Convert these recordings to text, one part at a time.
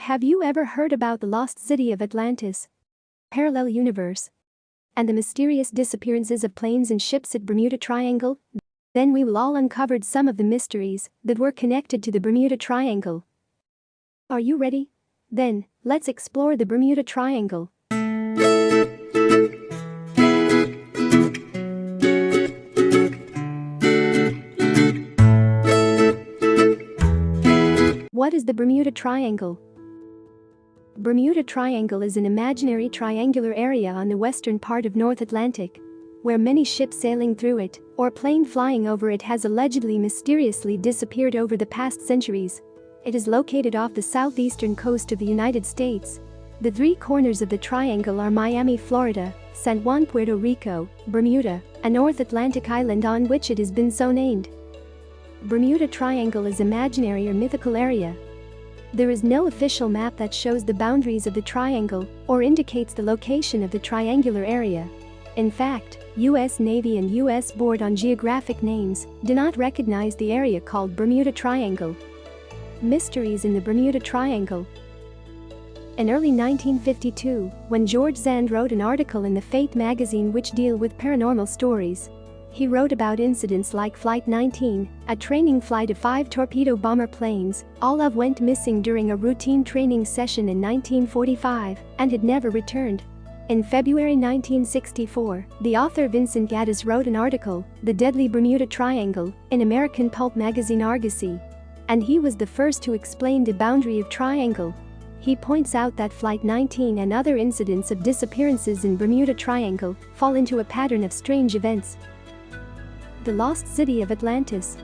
Have you ever heard about the lost city of Atlantis? Parallel universe? And the mysterious disappearances of planes and ships at Bermuda Triangle? Then we will all uncover some of the mysteries that were connected to the Bermuda Triangle. Are you ready? Then, let's explore the Bermuda Triangle. What is the Bermuda Triangle? Bermuda Triangle is an imaginary triangular area on the western part of North Atlantic, where many ships sailing through it or plane flying over it has allegedly mysteriously disappeared over the past centuries. It is located off the southeastern coast of the United States. The three corners of the triangle are Miami, Florida, San Juan, Puerto Rico, Bermuda, a North Atlantic island on which it has been so named. Bermuda Triangle is imaginary or mythical area. There is no official map that shows the boundaries of the triangle or indicates the location of the triangular area. In fact, U.S. Navy and U.S. Board on Geographic Names do not recognize the area called Bermuda Triangle. Mysteries in the Bermuda Triangle. In early 1952, when George Sand wrote an article in the Fate magazine which deal with paranormal stories, he wrote about incidents like Flight 19, a training flight of 5 torpedo bomber planes, all of went missing during a routine training session in 1945 and had never returned. In February 1964, the author Vincent Gaddis wrote an article, The Deadly Bermuda Triangle, in American pulp magazine Argosy. And he was the first to explain the boundary of triangle. He points out that Flight 19 and other incidents of disappearances in Bermuda Triangle fall into a pattern of strange events. The lost city of Atlantis.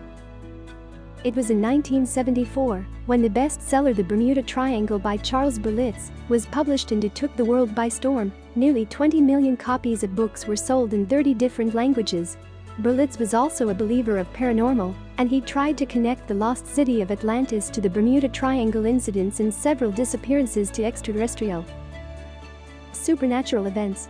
It was in 1974 when the bestseller The Bermuda Triangle by Charles Berlitz was published and it took the world by storm. Nearly 20 million copies of books were sold in 30 different languages. Berlitz was also a believer of paranormal, and he tried to connect the lost city of Atlantis to the Bermuda Triangle incidents and several disappearances to extraterrestrial supernatural events.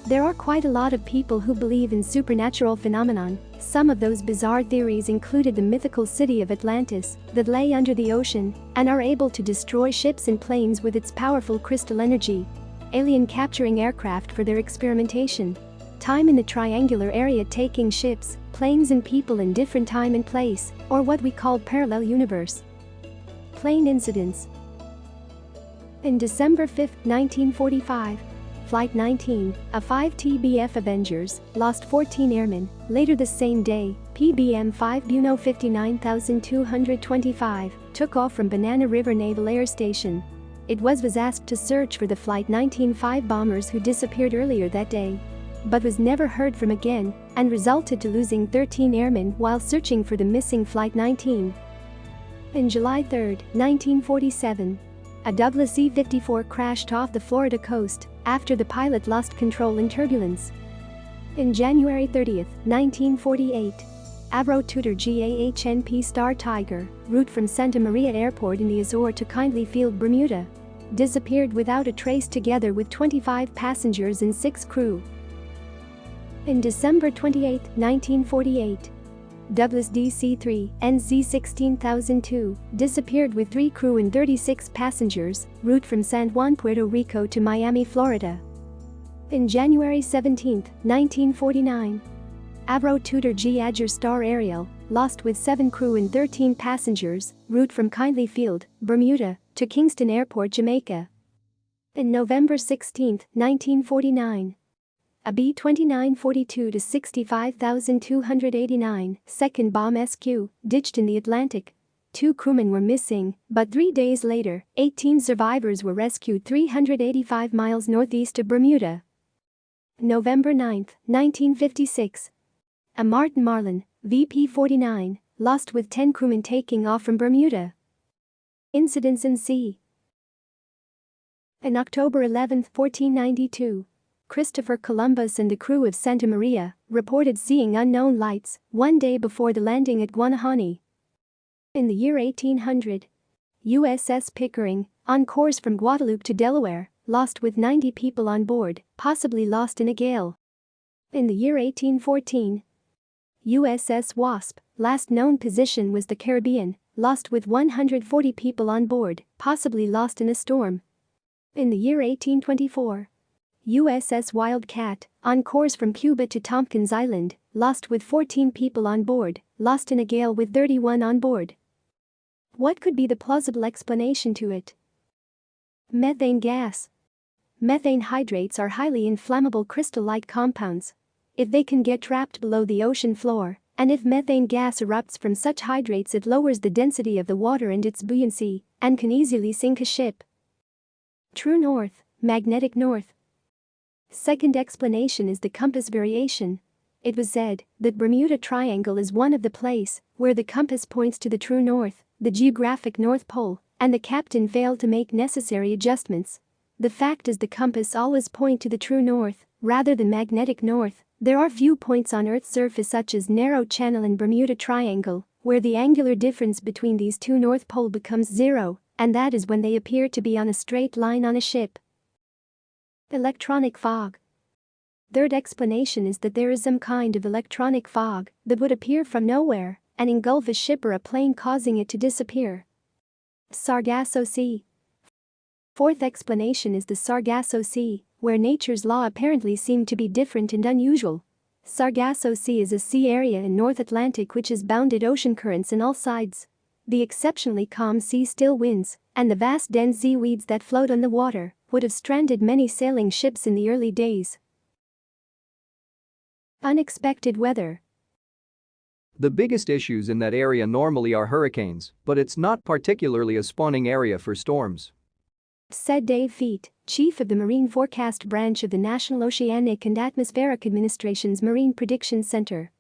There are quite a lot of people who believe in supernatural phenomenon. Some of those bizarre theories included the mythical city of Atlantis that lay under the ocean and are able to destroy ships and planes with its powerful crystal energy, alien capturing aircraft for their experimentation, time in the triangular area taking ships, planes and people in different time and place, or what we call parallel universe. Plane incidents. In December 5, 1945, Flight 19, a 5 TBF Avengers, lost 14 airmen. Later the same day, PBM-5 Buno 59225 took off from Banana River Naval Air Station. It was asked to search for the Flight 19-5 bombers who disappeared earlier that day, but was never heard from again and resulted to losing 13 airmen while searching for the missing Flight 19. In July 3, 1947, a Douglas E-54 crashed off the Florida coast after the pilot lost control in turbulence. In January 30, 1948, Avro Tudor GAHNP Star Tiger, route from Santa Maria Airport in the Azores to Kindly Field, Bermuda, disappeared without a trace together with 25 passengers and 6 crew. In December 28, 1948, Douglas DC-3 NZ-16002 disappeared with 3 crew and 36 passengers, route from San Juan, Puerto Rico to Miami, Florida. In January 17, 1949, Avro Tudor G Adger Star Ariel lost with 7 crew and 13 passengers, route from Kindly Field, Bermuda, to Kingston Airport, Jamaica. In November 16, 1949, a B-2942 to 65,289 second bomb SQ ditched in the Atlantic. 2 crewmen were missing, but 3 days later, 18 survivors were rescued 385 miles northeast of Bermuda. November 9, 1956. A Martin Marlin, VP-49, lost with 10 crewmen taking off from Bermuda. Incidents in sea. On October 11, 1492, Christopher Columbus and the crew of Santa Maria reported seeing unknown lights 1 day before the landing at Guanahani. In the year 1800, USS Pickering, on course from Guadeloupe to Delaware, lost with 90 people on board, possibly lost in a gale. In the year 1814, USS Wasp, last known position was the Caribbean, lost with 140 people on board, possibly lost in a storm. In the year 1824, USS Wildcat, on course from Cuba to Tompkins Island, lost with 14 people on board, lost in a gale with 31 on board. What could be the plausible explanation to it? Methane gas. Methane hydrates are highly inflammable crystal-like compounds. If they can get trapped below the ocean floor, and if methane gas erupts from such hydrates, it lowers the density of the water and its buoyancy, and can easily sink a ship. True north, magnetic north. Second explanation is the compass variation. It was said that Bermuda Triangle is one of the place where the compass points to the true north, the geographic North Pole, and the captain failed to make necessary adjustments. The fact is the compass always point to the true north, rather than magnetic north. There are few points on Earth's surface such as Narrow Channel and Bermuda Triangle, where the angular difference between these two North Pole becomes zero, and that is when they appear to be on a straight line on a ship. Electronic fog. Third explanation is that there is some kind of electronic fog that would appear from nowhere and engulf a ship or a plane, causing it to disappear. Sargasso Sea. Fourth explanation is the Sargasso Sea, where nature's law apparently seemed to be different and unusual. Sargasso Sea is a sea area in North Atlantic which has bounded ocean currents on all sides. The exceptionally calm sea still winds and the vast dense seaweeds that float on the water would have stranded many sailing ships in the early days. Unexpected weather. The biggest issues in that area normally are hurricanes, but it's not particularly a spawning area for storms, said Dave Feet, chief of the Marine Forecast Branch of the National Oceanic and Atmospheric Administration's Marine Prediction Center.